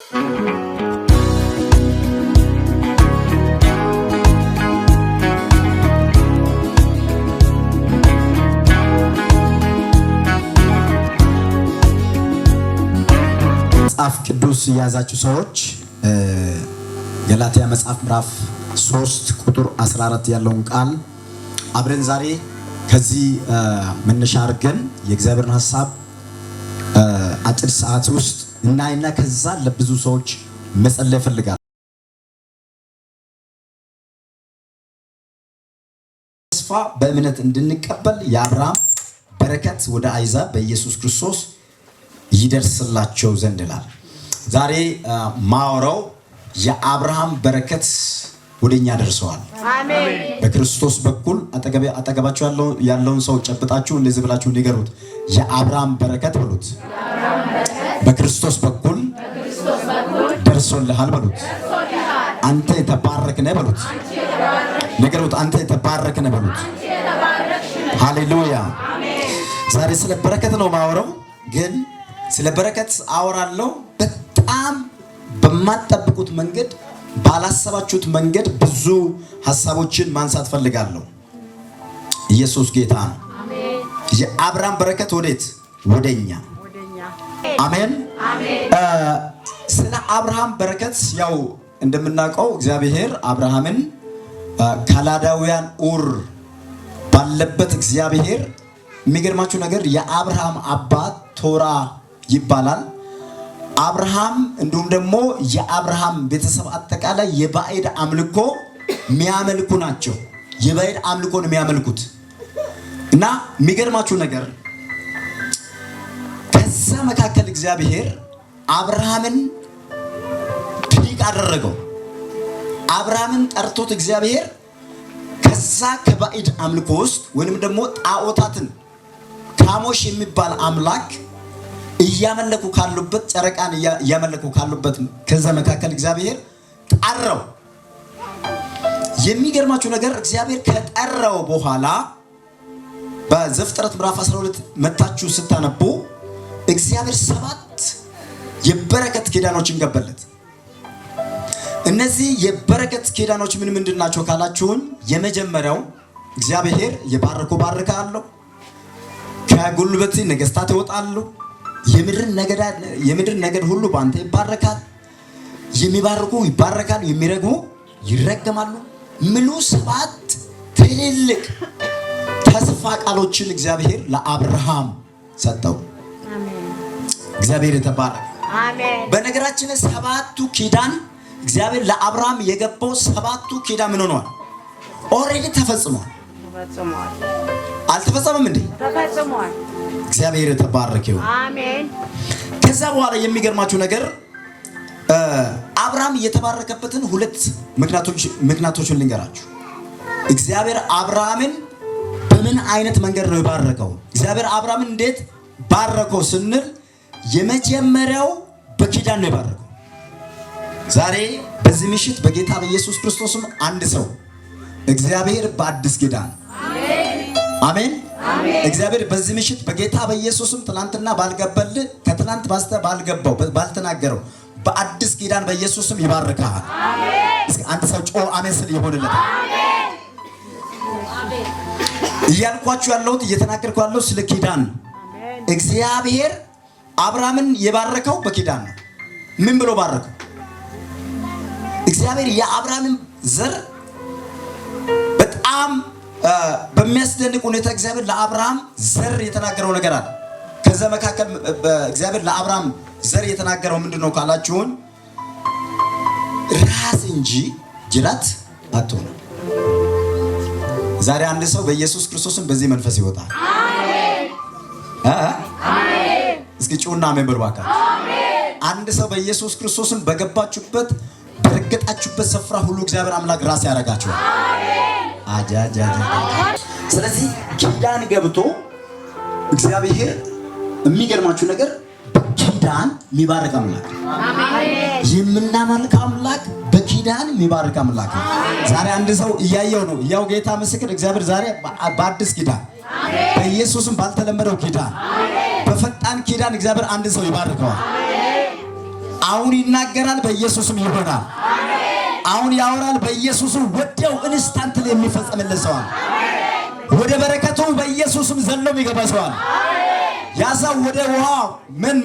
መጽሐፍ ቅዱስ የያዛችሁ ሰዎች ገላትያ መጽሐፍ ምዕራፍ 3 ቁጥር 14 ያለውን ቃል አብረን ዛሬ ከዚህ መነሻ አድርገን የእግዚአብሔርን ሐሳብ አጭር ሰዓት ውስጥ እናይና ከዛ ለብዙ ሰዎች መጸለይ ፈልጋለሁ። ተስፋ በእምነት እንድንቀበል የአብርሃም በረከት ወደ አሕዛብ በኢየሱስ ክርስቶስ ይደርስላቸው ዘንድ ይላል። ዛሬ ማወራው የአብርሃም በረከት ወደኛ ደርሰዋል። አሜን። በክርስቶስ በኩል አጠገባችሁ ያለውን ሰው ጨብጣችሁ እንደዚህ ብላችሁ ንገሩት። የአብርሃም በረከት በሉት። በክርስቶስ በኩል ደርሶልሃል በሉት። አንተ የተባረክ ነህ በሉት። ንገሩት። አንተ የተባረክ ነህ በሉት። ሃሌሉያ። ዛሬ ስለ በረከት ነው ማወራው፣ ግን ስለ በረከት አወራለሁ በጣም በማትጠብቁት መንገድ ባላሰባችሁት መንገድ ብዙ ሐሳቦችን ማንሳት ፈልጋለሁ። ኢየሱስ ጌታ ነው። አሜን። የአብርሃም በረከት ወዴት? ወደኛ። አሜን። ስለ አብርሃም በረከት ያው እንደምናውቀው እግዚአብሔር አብርሃምን ካላዳውያን ኡር ባለበት እግዚአብሔር የሚገርማችሁ ነገር የአብርሃም አባት ቶራ ይባላል። አብርሃም እንዲሁም ደግሞ የአብርሃም ቤተሰብ አጠቃላይ የባዕድ አምልኮ የሚያመልኩ ናቸው። የባዕድ አምልኮን የሚያመልኩት እና የሚገርማችሁ ነገር ከዛ መካከል እግዚአብሔር አብርሃምን ፒክ አደረገው። አብርሃምን ጠርቶት እግዚአብሔር ከዛ ከባዕድ አምልኮ ውስጥ ወይንም ደግሞ ጣዖታትን ካሞሽ የሚባል አምላክ እያመለኩ ካሉበት ጨረቃን እያመለኩ ካሉበት ከዛ መካከል እግዚአብሔር ጠራው። የሚገርማችሁ ነገር እግዚአብሔር ከጠራው በኋላ በዘፍጥረት ምዕራፍ 12 መታችሁ ስታነቡ እግዚአብሔር 7 የበረከት ኪዳኖችን ገባለት። እነዚህ የበረከት ኪዳኖች ምን ምንድናቸው ካላችሁኝ፣ የመጀመሪያው እግዚአብሔር የባረኩ ባርካለሁ፣ ከጉልበት ነገስታት ይወጣሉ፣ የምድር ነገድ ሁሉ ባንተ ይባረካል፣ የሚባርኩ ይባረካሉ፣ የሚረግሙ ይረገማሉ ምሉ 7 ትልልቅ ተስፋ ቃሎችን እግዚአብሔር ለአብርሃም ሰጠው። አሜን። እግዚአብሔር የተባረከ አሜን። በነገራችን 7ቱ ኪዳን እግዚአብሔር ለአብርሃም የገባው 7ቱ ኪዳን ምን ሆኗል? ኦሬዲ ተፈጽሟል። አልተፈጸመም እንዴ? ተፈጽሟል። እግዚአብሔር የተባረከ ይሁን። አሜን። ከዛ በኋላ የሚገርማችሁ ነገር አብርሃም የተባረከበትን 2 ምክንያቶችን ልንገራችሁ። እግዚአብሔር አብርሃምን በምን አይነት መንገድ ነው የባረከው? እግዚአብሔር አብርሃምን እንዴት ባረከው ስንል የመጀመሪያው በኪዳን ነው የባረከው። ዛሬ በዚህ ምሽት በጌታ በኢየሱስ ክርስቶስም አንድ ሰው እግዚአብሔር በአዲስ ኪዳን አሜን። እግዚአብሔር በዚህ ምሽት በጌታ በኢየሱስም ትናንትና ባልገበል ከትናንት ባስተ ባልገባው ባልተናገረው በአዲስ ኪዳን በኢየሱስም ይባርካል። አሜን። አንተ ሰው ጮ አሜን ስል ይሆንልህ። አሜን። እያልኳችሁ ያለሁት እየተናገርኩ ያለሁት ስለ ኪዳን። እግዚአብሔር አብርሃምን የባረከው በኪዳን ነው። ምን ብሎ ባረከው? እግዚአብሔር የአብርሃምን ዘር በጣም በሚያስደንቅ ሁኔታ እግዚአብሔር ለአብርሃም ዘር የተናገረው ነገር አለ። ከዛ መካከል እግዚአብሔር ለአብርሃም ዘር የተናገረው ምንድነው ካላችሁን፣ ራስ እንጂ ጅራት አትሆኑ። ዛሬ አንድ ሰው በኢየሱስ ክርስቶስን በዚህ መንፈስ ይወጣል። አሜን። አሜን። እስኪ ጩና አሜን በሉ ባካችሁ። አሜን። አንድ ሰው በኢየሱስ ክርስቶስን በገባችሁበት በረገጣችሁበት ስፍራ ሁሉ እግዚአብሔር አምላክ ራስ ያረጋችኋል። አሜን። ስለዚህ ኪዳን ገብቶ እግዚአብሔር የሚገርማችሁ ነገር በኪዳን የሚባርክ አምላክ ነው። አሜን። የምናመልክ አምላክ በኪዳን የሚባርክ አምላክ ነው። ዛሬ አንድ ሰው እያየው ነው። ያው ጌታ ምስክር እግዚአብሔር ዛሬ በአዲስ ኪዳን በኢየሱስም ባልተለመደው ኪዳን በፈጣን ኪዳን እግዚአብሔር አንድ ሰው ይባርከዋል። አሁን ይናገራል፣ በኢየሱስም ይሆናል። አሁን ያወራል፣ በኢየሱስም ወዲያው ኢንስታንት የሚፈጸምለት ሰው አለ። ወደ በረከቱ በኢየሱስም ዘሎ የሚገባ ሰው አለ። ያዛው ወደ ውሃ ምን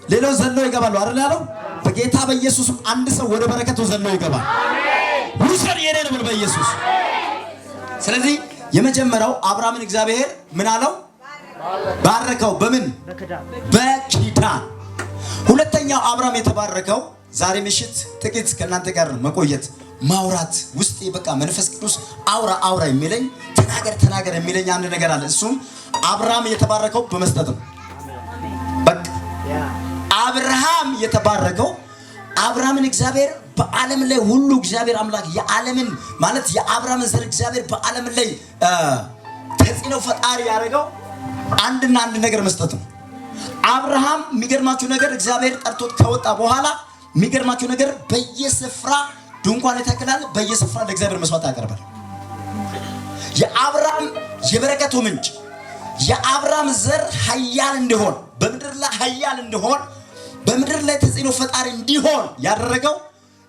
ሌሎች ዘሎ ይገባሉ አይደል ያለው? በጌታ በኢየሱስም አንድ ሰው ወደ በረከቱ ዘሎ ይገባል። ውሰድ የኔ ነው በኢየሱስ። ስለዚህ የመጀመሪያው አብርሃምን እግዚአብሔር ምን አለው? ባረከው። በምን? በኪዳን። ሁለተኛው አብርሃም የተባረከው ዛሬ ምሽት ጥቂት ከእናንተ ጋር መቆየት ማውራት ውስጥ በቃ መንፈስ ቅዱስ አውራ የሚለኝ ተናገር የሚለኝ አንድ ነገር አለ። እሱም አብርሃም የተባረከው በመስጠት ነው። በቃ አብርሃም የተባረከው አብርሃምን እግዚአብሔር በዓለም ላይ ሁሉ እግዚአብሔር አምላክ የዓለምን ማለት የአብርሃምን ዘር እግዚአብሔር በዓለም ላይ ተጽዕኖ ፈጣሪ ያደረገው አንድና አንድ ነገር መስጠት ነው። አብርሃም የሚገርማችሁ ነገር እግዚአብሔር ጠርቶት ከወጣ በኋላ የሚገርማችሁ ነገር በየስፍራ ድንኳን ይተክላል፣ በየስፍራ ለእግዚአብሔር መስዋዕት ያቀርባል። የአብርሃም የበረከቱ ምንጭ የአብርሃም ዘር ኃያል እንዲሆን በምድር ላይ ኃያል እንዲሆን በምድር ላይ ተጽዕኖ ፈጣሪ እንዲሆን ያደረገው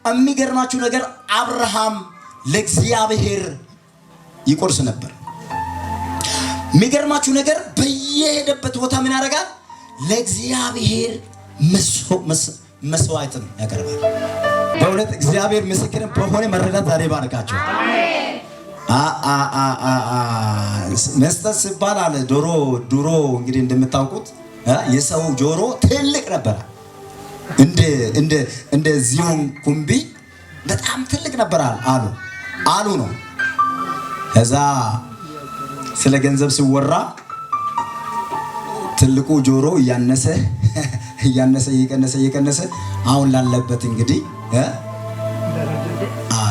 የሚገርማችሁ ነገር አብርሃም ለእግዚአብሔር ይቆርስ ነበር። የሚገርማችሁ ነገር በየሄደበት ቦታ ምን ያደርጋል? ለእግዚአብሔር መስዋዕትን ያቀርባል። በእውነት እግዚአብሔር ምስክርን በሆነ መረዳት ዛሬ ባርካቸው። መስጠት ሲባል አለ ድሮ እንግዲህ እንደምታውቁት የሰው ጆሮ ትልቅ ነበር። እንደ ዚዮን ኩምቢ በጣም ትልቅ ነበር አሉ ነው። ከዛ ስለ ገንዘብ ሲወራ ትልቁ ጆሮ እየቀነሰ አሁን ላለበት እንግዲህ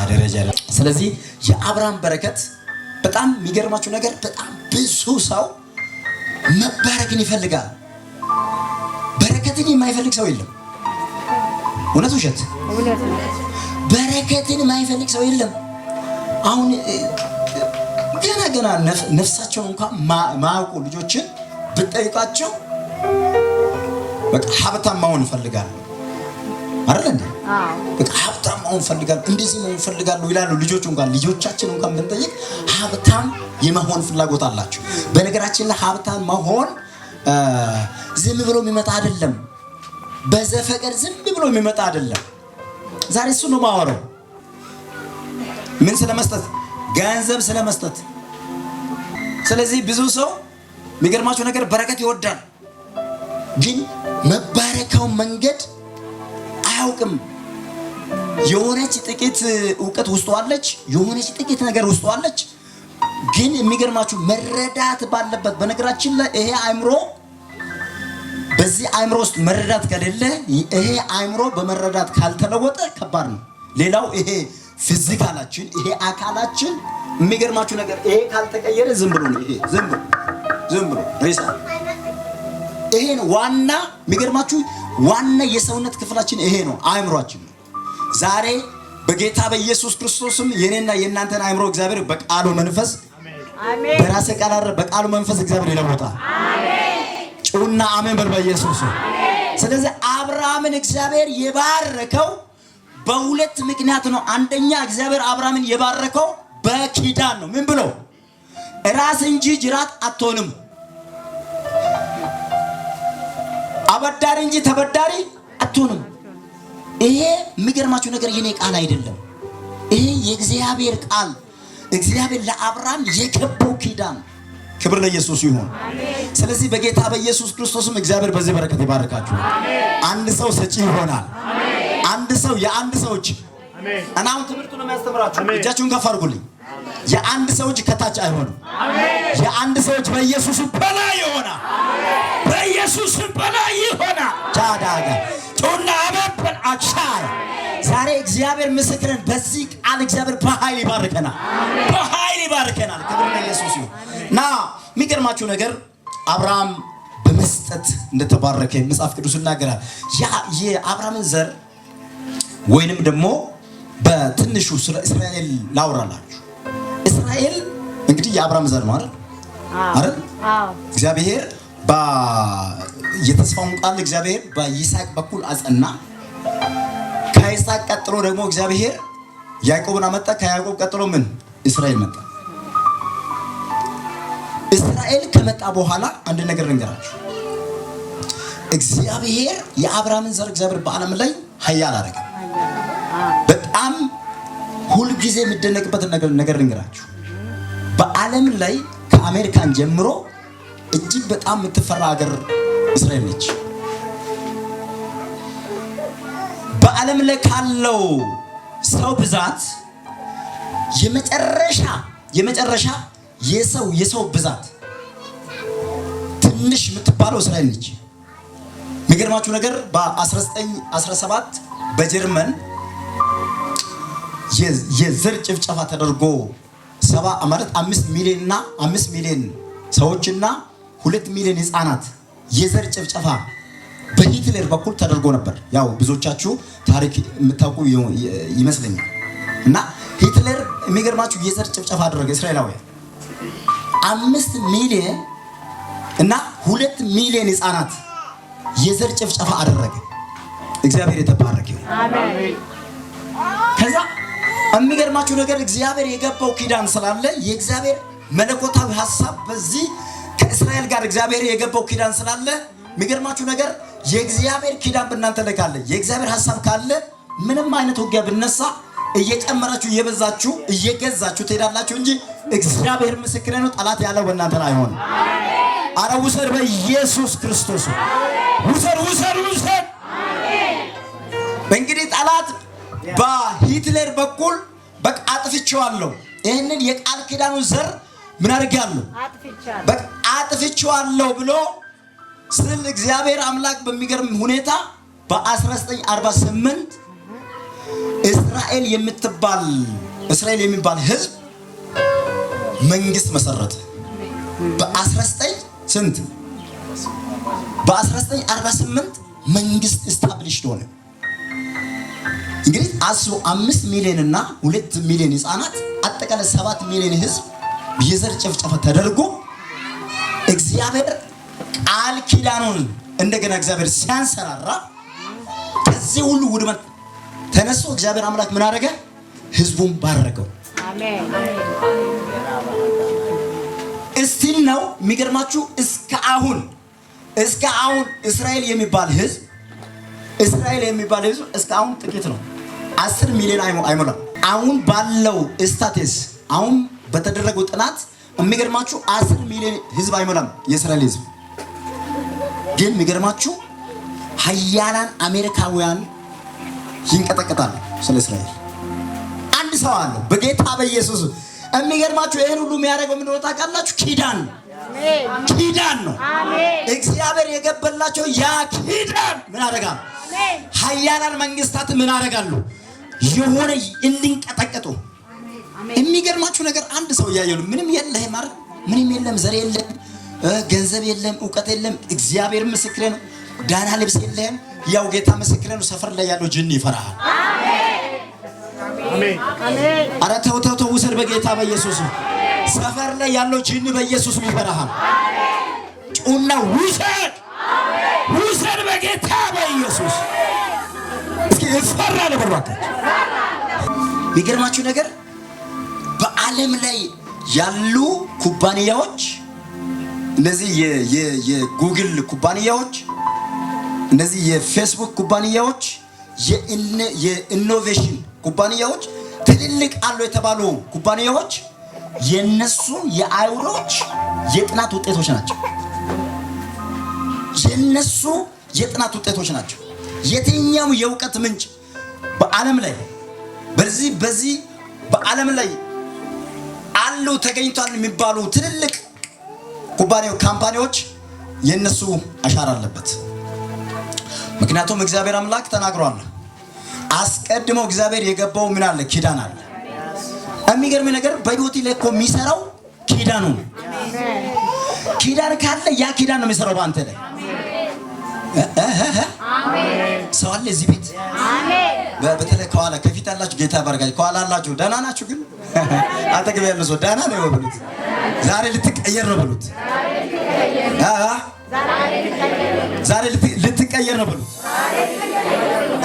ደረጃ። ስለዚህ የአብርሃም በረከት በጣም የሚገርማችሁ ነገር በጣም ብዙ ሰው መባረክን ይፈልጋል። በረከትን የማይፈልግ ሰው የለም። እውነት ውሸት? በረከትን የማይፈልግ ሰው የለም። አሁን ገና ነፍሳቸውን እንኳን ማያውቁ ልጆችን ብትጠይቃቸው በቃ ሀብታም መሆን ይፈልጋሉ አይደል እንዴ? በቃ ሀብታም መሆን ይፈልጋሉ፣ እንደዚህ መሆን ይፈልጋሉ ይላሉ። ልጆቻችን እንኳን ብንጠይቅ ሀብታም የመሆን ፍላጎት አላቸው። በነገራችን ላይ ሀብታም መሆን ዝም ብሎ የሚመጣ አይደለም። በዘፈቀድ ዝም ብሎ የሚመጣ አይደለም። ዛሬ እሱ ነው ማወራው። ምን ስለመስጠት? ገንዘብ ስለመስጠት። ስለዚህ ብዙ ሰው የሚገርማቸው ነገር በረከት ይወዳል፣ ግን መባረካው መንገድ አያውቅም። የሆነች ጥቂት እውቀት ውስጡ አለች፣ የሆነች ጥቂት ነገር ውስጡ አለች። ግን የሚገርማችሁ መረዳት ባለበት በነገራችን ላይ ይሄ አእምሮ በዚህ አእምሮ ውስጥ መረዳት ከሌለ ይሄ አእምሮ በመረዳት ካልተለወጠ ከባድ ነው። ሌላው ይሄ ፊዚካላችን ይሄ አካላችን የሚገርማችሁ ነገር ይሄ ካልተቀየረ ዝም ብሎ ነው። ይሄ ዝም ብሎ ሬሳ። ይሄን ዋና የሚገርማችሁ ዋና የሰውነት ክፍላችን ይሄ ነው፣ አእምሮአችን ነው። ዛሬ በጌታ በኢየሱስ ክርስቶስም የኔና የእናንተን አእምሮ እግዚአብሔር በቃሉ መንፈስ አሜን፣ በራሴ ቃል በቃሉ መንፈስ እግዚአብሔር ይለውጣል። ጩና አሜን በል በኢየሱስ። ስለዚህ አብርሃምን እግዚአብሔር የባረከው በሁለት ምክንያት ነው። አንደኛ እግዚአብሔር አብርሃምን የባረከው በኪዳን ነው። ምን ብሎ? ራስ እንጂ ጅራት አትሆንም፣ አበዳሪ እንጂ ተበዳሪ አትሆንም። ይሄ የሚገርማችሁ ነገር የኔ ቃል አይደለም። ይሄ የእግዚአብሔር ቃል፣ እግዚአብሔር ለአብርሃም የገባው ኪዳን። ክብር ለኢየሱስ ይሁን። ስለዚህ በጌታ በኢየሱስ ክርስቶስም እግዚአብሔር በዚህ በረከት ይባርካችሁ። አንድ ሰው ሰጪ ይሆናል። አንድ ሰው የአንድ ሰው እጅ እና አሁን ትምህርቱ ነው የሚያስተምራችሁ። እጃችሁን ከፍ አድርጉልኝ። የአንድ ሰው እጅ ከታች አይሆንም። የአንድ ሰው እጅ በኢየሱስም በላይ ይሆናል። በኢየሱስም በላይ ይሆናል። ጃዳጋ ጮና አበበን አቻይ ዛሬ እግዚአብሔር ምስክርን በዚህ ቃል እግዚአብሔር በኃይል ይባርከናል። በኃይል ይባርከናል። ክብር ለኢየሱስ ይሁን። ና የሚገርማችሁ ነገር አብርሃም በመስጠት እንደተባረከ መጽሐፍ ቅዱስ ይናገራል። የአብርሃምን ዘር ወይንም ደግሞ በትንሹ እስራኤል ላውራላችሁ። እስራኤል እንግዲህ የአብርሃም ዘር ነው አይደል? እግዚአብሔር የተስፋውን ቃል እግዚአብሔር በይስሐቅ በኩል አጸና። ከይስሐቅ ቀጥሎ ደግሞ እግዚአብሔር ያዕቆብን አመጣ። ከያዕቆብ ቀጥሎ ምን እስራኤል መጣ። እስራኤል ከመጣ በኋላ አንድ ነገር ልንገራችሁ። እግዚአብሔር የአብርሃምን ዘር እግዚአብሔር በዓለም ላይ ኃያል አደረገ። በጣም ሁልጊዜ የምደነቅበትን ነገር ልንገራችሁ። በዓለም ላይ ከአሜሪካን ጀምሮ እጅግ በጣም የምትፈራ ሀገር እስራኤል ነች። በዓለም ላይ ካለው ሰው ብዛት የመጨረሻ የሰው ብዛት ትንሽ የምትባለው እስራኤል ነች። የሚገርማችሁ ነገር በ1917 በጀርመን የዘር ጭፍጨፋ ተደርጎ 5 ሚሊዮን ሰዎችና 2 ሚሊዮን ህፃናት የዘር ጭፍጨፋ በሂትለር በኩል ተደርጎ ነበር። ያው ብዙዎቻችሁ ታሪክ የምታውቁ ይመስለኛል። እና ሂትለር የሚገርማችሁ የዘር ጭፍጨፋ አደረገ እስራኤላውያን 5 ሚሊዮን እና 2 ሚሊዮን ህፃናት የዘር ጭፍጨፋ አደረገ። እግዚአብሔር የተባረከ ይሁን። አሜን። ከዛ የሚገርማችሁ ነገር እግዚአብሔር የገባው ኪዳን ስላለ የእግዚአብሔር መለኮታዊ ሐሳብ በዚህ ከእስራኤል ጋር እግዚአብሔር የገባው ኪዳን ስላለ የሚገርማችሁ ነገር የእግዚአብሔር ኪዳን በእናንተ ላይ ካለ የእግዚአብሔር ሐሳብ ካለ ምንም አይነት ውጊያ ብነሳ እየጨመራችሁ እየበዛችሁ እየገዛችሁ ትሄዳላችሁ እንጂ እግዚአብሔር ምስክሬ ነው፣ ጠላት ያለው በእናንተ ላይ አይሆንም። አረ ውሰድ በኢየሱስ ክርስቶስ ውሰድ። እንግዲህ ጠላት በሂትለር በኩል በቃ አጥፍቼዋለሁ፣ ይህንን የቃል ኪዳኑን ዘር ምን አድርጌያለሁ በቃ አጥፍቼዋለሁ ብሎ ስል እግዚአብሔር አምላክ በሚገርም ሁኔታ በ1948 እስራኤል የሚባል ህዝብ መንግስት መሰረተ። በ1948 መንግስት ስታብሊሽድ ሆነ። እንግዲህ 5 ሚሊዮን እና 2 ሚሊዮን ህፃናት አጠቃላይ 7 ሚሊዮን ህዝብ የዘር ጭፍጨፋ ተደርጎ እግዚአብሔር ቃል ኪዳኑን እንደገና እግዚአብሔር ሲያንሰራራ ከዚህ ሁሉ ውድመት ተነስቶ እግዚአብሔር አምላክ ምን አደረገ? ህዝቡን ባረከው። አሜን። እስቲል ነው የሚገርማችሁ እስከ አሁን እስራኤል የሚባል ህዝብ እስከ አሁን ጥቂት ነው። 10 ሚሊዮን አይሞላም። አሁን ባለው ስታተስ አሁን በተደረገው ጥናት የሚገርማችሁ 10 ሚሊዮን ህዝብ አይሞላም የእስራኤል ህዝብ። ግን የሚገርማችሁ ሀያላን አሜሪካውያን ይንቀጠቀጣሉ ስለ እስራኤል። አንድ ሰው አለ በጌታ በኢየሱስ። የሚገርማችሁ ይሄን ሁሉ የሚያደርገው ምንድነው ታውቃላችሁ? ኪዳን ነው። እግዚአብሔር የገበላቸው ያ ኪዳን ምን አደረጋል? ሀያላን መንግስታት ምን አደረጋሉ? የሆነ እንዲንቀጠቀጡ። የሚገርማችሁ ነገር አንድ ሰው እያየሉ ምንም የለህም ማለት ምንም የለም፣ ዘር የለም፣ ገንዘብ የለም፣ እውቀት የለም። እግዚአብሔር ምስክሬ ነው። ዳና ልብስ የለም። ያው ጌታ ምስክሬ ነው። ሰፈር ላይ ያለው ጅኒ ይፈራሃል። አሜን። አረ ተው ውሰድ በጌታ በኢየሱስ። ሰፈር ላይ ያለው ጅኒ በኢየሱስ ይፈራሃል። ጩና ውሰድ በጌታ በኢየሱስ። እስኪ ይፈራ ለበራከት። የሚገርማችሁ ነገር በዓለም ላይ ያሉ ኩባንያዎች እነዚህ የጉግል ኩባንያዎች፣ እነዚህ የፌስቡክ ኩባንያዎች፣ የኢኖቬሽን ኩባንያዎች ትልልቅ አሉ የተባሉ ኩባንያዎች የነሱ የአይሁዶች የጥናት ውጤቶች ናቸው። የነሱ የጥናት ውጤቶች ናቸው። የትኛው የእውቀት ምንጭ በዓለም ላይ በዚህ በዓለም ላይ አሉ ተገኝቷል የሚባሉ ትልልቅ ካምፓኒዎች የነሱ አሻራ አለበት። ምክንያቱም እግዚአብሔር አምላክ ተናግሯል። አስቀድሞ እግዚአብሔር የገባው ምን አለ? ኪዳን አለ። የሚገርም ነገር በህይወት ላይ እኮ የሚሰራው ኪዳኑ ነው። ኪዳን ካለ ያ ኪዳን ነው የሚሰራው በአንተ ላይ። አሜን። ሰው አለ እዚህ ቤት? አሜን። በተለይ ከኋላ ከፊት ያላችሁ ጌታ ባርካችሁ፣ ከኋላ ያላችሁ ደህና ናችሁ? ግን አጠገብ ያለው ሰው ደህና ነው በሉት። ዛሬ ልትቀየር ነው በሉት። ዛሬ ልትቀየር ሊቀየር ነው ብሎ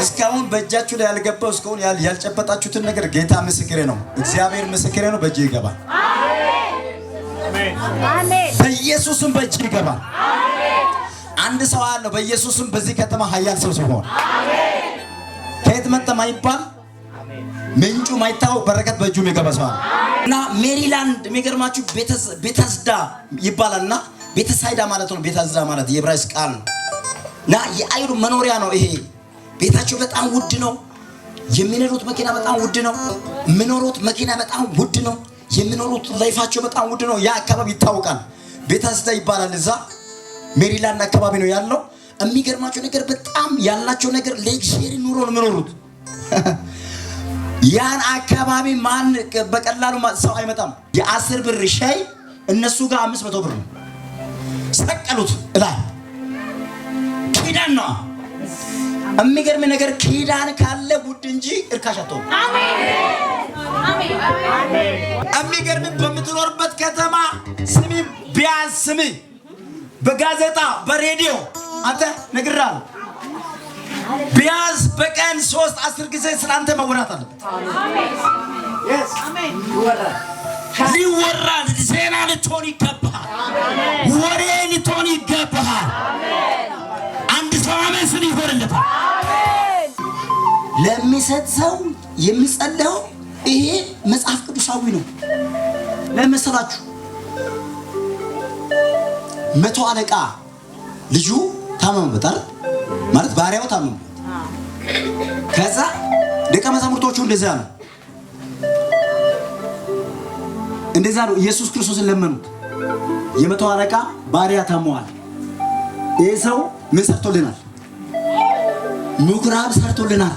እስካሁን በእጃችሁ ላይ ያልገባው እስካሁን ያልጨበጣችሁትን ነገር ጌታ ምስክሬ ነው፣ እግዚአብሔር ምስክሬ ነው። በእጅ ይገባል። አሜን። በኢየሱስም በእጅ ይገባል። አሜን። አንድ ሰው አለው በኢየሱስም በዚህ ከተማ ኃያል ሰው ሲሆን አሜን። ከየት መጣ ማይባል ምንጩ ማይታወቅ በረከት በእጁ የሚገባ ሰው አለ እና ሜሪላንድ የሚገርማችሁ ቤተስዳ ይባላልና ቤተሳይዳ ማለት ነው። ቤተስዳ ማለት የዕብራይስጥ ቃል ነው እና የአይሁድ መኖሪያ ነው። ይሄ ቤታቸው በጣም ውድ ነው። የሚኖሩት መኪና በጣም ውድ ነው። የሚኖሩት መኪና በጣም ውድ ነው። የሚኖሩት ላይፋቸው በጣም ውድ ነው። ያ አካባቢ ይታወቃል። ቤተስዳ ይባላል። እዛ ሜሪላንድ አካባቢ ነው ያለው። የሚገርማቸው ነገር በጣም ያላቸው ነገር ሌክዠሪ ኑሮ ነው የሚኖሩት። ያን አካባቢ ማን በቀላሉ ሰው አይመጣም። የ10 ብር ሻይ እነሱ ጋር 500 ብር ነው። ሰቀሉት እላይ ኪዳን ነው። የሚገርም ነገር ኪዳን ካለ ውድ እንጂ እርካሽ አትሆንም። አሜን አሜን አሜን። የሚገርም በምትኖርበት ከተማ ስሚ ቢያንስ ስሚ በጋዜጣ በሬዲዮ አንተ ነግራለሁ ቢያንስ በቀን 3-10 ጊዜ ስላንተ መወራት አለበት። አሜን ሊወራ ዜና ልትሆን ይገባል። ወሬ ልትሆን ይገባል። አንድ ሰው አሜን ሲል ይሆንለታል። ለሚሰጥ ሰው የሚጸልየው ይሄ መጽሐፍ ቅዱሳዊ ነው። ለምሳላችሁ 100 አለቃ ልጁ ታመመበት አይደል? ማለት ባሪያው ታመመበት። ከዛ ደቀ መዛሙርቶቹ እንደዛ ነው ኢየሱስ ክርስቶስን ለመኑት። የ100 አለቃ ባሪያ ታመዋል። ይሄ ሰው ምን ሰርቶልናል? ምኩራብ ሰርቶልናል።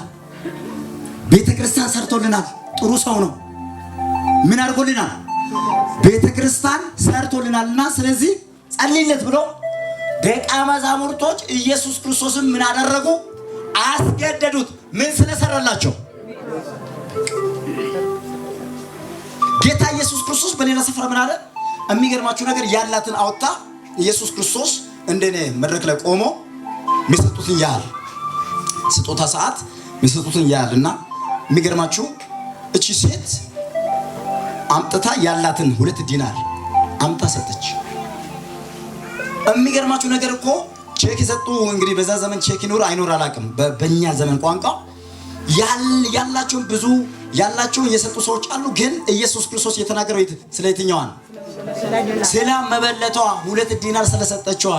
ቤተክርስቲያን ሰርቶልናል። ጥሩ ሰው ነው። ምን አድርጎልናል? ቤተክርስቲያን ሰርቶልናልና ስለዚህ ጸልይለት ብሎ ደቀ መዛሙርቶች ኢየሱስ ክርስቶስን ምን አደረጉ? አስገደዱት። ምን ስለሰራላቸው? ጌታ ኢየሱስ ክርስቶስ በሌላ ስፍራ ምን አለ? የሚገርማችሁ ነገር ያላትን አወጣ። ኢየሱስ ክርስቶስ እንደኔ መድረክ ላይ ቆሞ የሚሰጡትን ያህል ስጦታ ሰዓት የሚሰጡትን ያህልና የሚገርማችሁ እቺ ሴት አምጥታ ያላትን 2 ዲናር አምጥታ ሰጠች። የሚገርማችሁ ነገር እኮ ቼክ የሰጡ እንግዲህ በዛ ዘመን ቼክ ይኖር አይኖር አላውቅም። በእኛ ዘመን ቋንቋ ያላቸውን ብዙ ያላቸውን የሰጡ ሰዎች አሉ። ግን ኢየሱስ ክርስቶስ የተናገረው ስለ የትኛዋ ነው? ስለ መበለቷ 2 ዲናር ስለሰጠችዋ።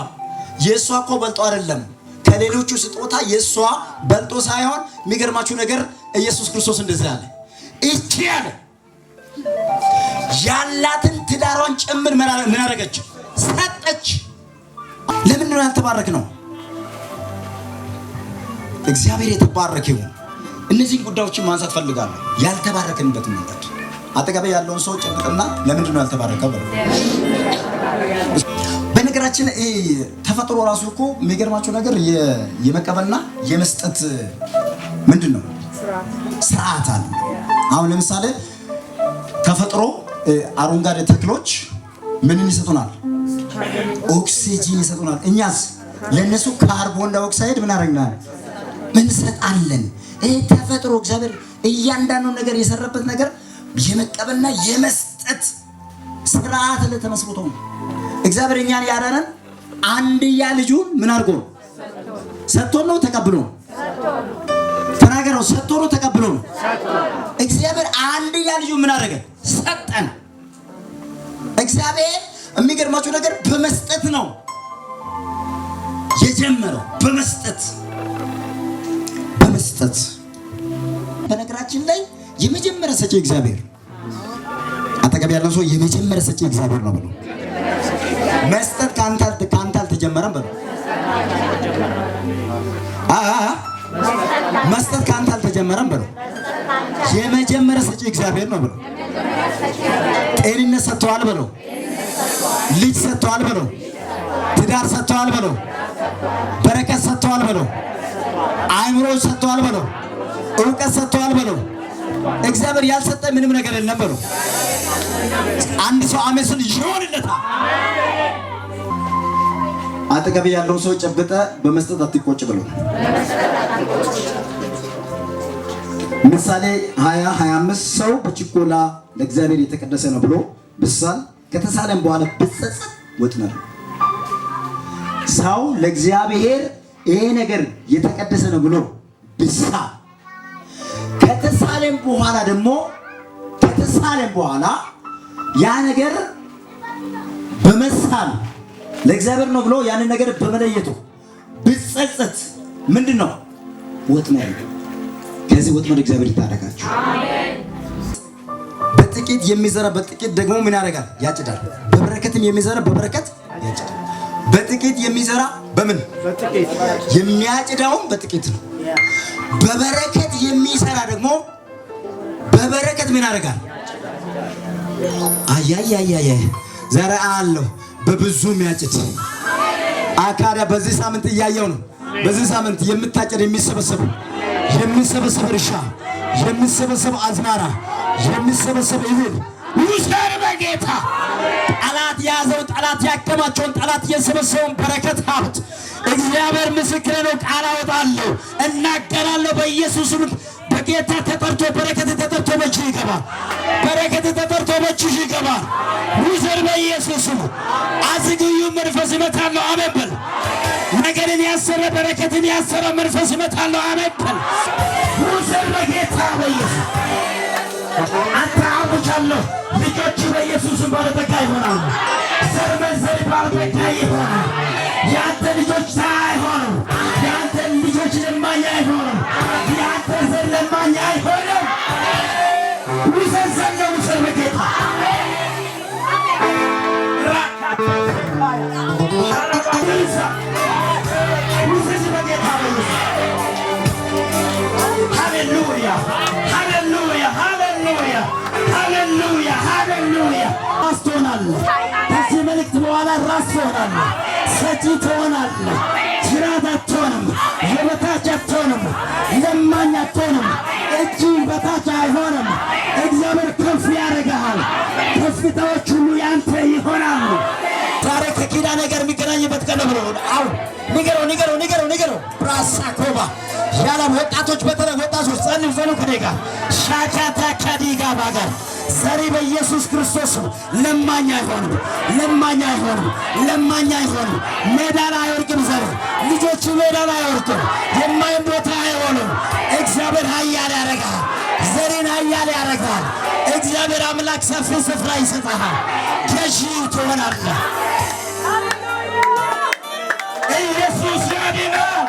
የሷ እኮ በልጦ አይደለም ከሌሎቹ ስጦታ የሷ በልጦ ሳይሆን የሚገርማችሁ ነገር ኢየሱስ ክርስቶስ እንደዚህ አለ። እቺ ያለ ያላትን ትዳሯን ጭምር ምን አደረገች? ሰጠች። ለምን ነው ያልተባረክ ነው? እግዚአብሔር የተባረከ ይሁን። እነዚህ ጉዳዮችን ማንሳት ፈልጋለሁ። ያልተባረክንበት መንገድ አጠገቤ ያለውን ሰው ጭብጥና ለምንድን ነው ያልተባረከው ብለው። በነገራችን ተፈጥሮ ራሱ እኮ የሚገርማቸው ነገር የመቀበልና የመስጠት ምንድን ነው ስርዓት አለ። አሁን ለምሳሌ ተፈጥሮ አረንጓዴ ተክሎች ምንን ይሰጡናል? ኦክሲጂን ይሰጡናል። እኛስ ለነሱ ካርቦን ዳይኦክሳይድ ምን አረግናል? ምን ሰጣለን? ተፈጥሮ እግዚአብሔር እያንዳንዱ ነገር የሰራበት ነገር የመቀበልና የመስጠት ስርዓት ለተመስርቶ ነው። እግዚአብሔር እኛን ያዳነን አንድያ ልጁን ምን አድርጎ ነው? ሰጥቶ ነው ተቀብሎ ነው? ተናገረው። ሰጥቶ ነው ተቀብሎ ነው? እግዚአብሔር አንድያ ልጁን ምን አደረገ? ሰጠን። እግዚአብሔር የሚገርማችሁ ነገር በመስጠት ነው የጀመረው። በመስጠት በነገራችን ላይ የመጀመሪያ ሰጪ እግዚአብሔር አጠገብ ያለው ሰው የመጀመሪያ ሰጪ እግዚአብሔር ነው ብሎ መስጠት ካንተ አልተጀመረም ብሎ መስጠት ካንተ አልተጀመረም ብሎ የመጀመሪያ ሰጪ እግዚአብሔር ነው ብሎ ጤንነት ሰጥቷል ብሎ ልጅ ሰጥቷል ብሎ ትዳር ሰጥቷል ብሎ በረከት ሰጥቷል ብሎ አእምሮ ሰጥቷል ብሎ እውቀት ሰጥቷል ብሎ እግዚአብሔር ያልሰጠ ምንም ነገር የለም ብሎ አንድ ሰው አሜን ሲል ይሆንለታል። አጠገብ ያለው ሰው ጨብጠ በመስጠት አትቆጭ ብሎ ምሳሌ 20:25 ሰው በችኮላ ለእግዚአብሔር የተቀደሰ ነው ብሎ ብሳል ከተሳለም በኋላ ብጸጸት ወጥመድ ነው። ሰው ለእግዚአብሔር ይሄ ነገር የተቀደሰ ነው ብሎ ብሳል ከተሳለም በኋላ ያ ነገር በመሳል ለእግዚአብሔር ነው ብሎ ያንን ነገር በመለየቱ ብጸጸት ምንድነው? ወጥመድ። ከዚህ ወጥመድ እግዚአብሔር ይታደጋችሁ። አሜን። በጥቂት የሚዘራ በጥቂት ደግሞ ምን ያደርጋል? ያጭዳል። በበረከትም የሚዘራ በበረከት ያጭዳል። በጥቂት የሚዘራ በምን? በጥቂት የሚያጭዳውም በጥቂት ነው። በበረከት የሚሰራ ደግሞ በበረከት ምን ያደርጋል? አያያያያ ዘራ አለው በብዙ የሚያጭድ አካዳ በዚህ ሳምንት እያየው ነው። በዚህ ሳምንት የምታጭድ የሚሰበሰብ እርሻ፣ የሚሰበሰብ አዝመራ፣ የሚሰበሰብ እህል ውሰር በጌታ ጠላት ያዘውን ጠላት ያከማቸውን ጠላት የሰበሰበውን በረከት ሀብት እግዚአብሔር ምስክሬ ነው። ቃል አወጣለሁ እናገራለሁ በኢየሱስም በጌታ ተጠርቶ በረከት ተጠርቶ በእጅ ይገባል። በረከት ተጠርቶ በእጅሽ ይገባል። ውሰር በኢየሱስም አዝግዩ መንፈስ ይመታለሁ። አሜን በል። ነገርን ያሰረ በረከትን ያሰረ መንፈስ ይመታለሁ። አሜን በል። ውሰር በጌታ በኢየሱስ አንተ አውጃለሁ። ልጆች በኢየሱስም ባለጠጋ ይሆናሉ። ዘር መዘር ባለጠጋ ይሆናል። ያንተ ልጆች ሳይሆኑ ያንተ ልጆች ለማኝ አይሆኑም። ያንተ ዘር ለማኝ አይሆንም። ውሰር ዘለው ውሰር በጌታ ውሰር በጌታ ሃሌሉያ ሃሌሉያ ሃሌሉያ ሃሌሉያ ሃሌሉያ። ራስ ትሆናለህ። ከዚህ መልእክት በኋላ ራስ ትሆናለህ። ሰጪ ትሆናለህ። ጅራት አትሆንም። የበታች አትሆንም። ለማኝ አትሆንም። እጅ በታች አይሆንም። እግዚአብሔር ከፍ ያደርግሃል። ከፍታዎች ሁሉ ያንተ ይሆናሉ። ዛሬ ከኪዳን ነገር የሚገናኝበት ቀን ነው። አሁን ንገረው ብራሳ ኮባ ያለም ወጣቶች በተለይ ወጣቶች ጸልዩ ከኔ ጋር ሻካታ ካዲጋ ባጋር ዛሬ በኢየሱስ ክርስቶስ ለማኝ አይሆንም። ሜዳ ላይ አይወድቅም። ዛሬ ልጆቹ ሜዳ ላይ አይወድቅም። የማይም ቦታ አይሆንም። እግዚአብሔር ኃያል ያደርጋል። ዘሬን ኃያል ያደርጋል። እግዚአብሔር አምላክ ሰፊ ስፍራ ይሰጣል። ገዢ ትሆናለህ። ኢየሱስ ያድናል።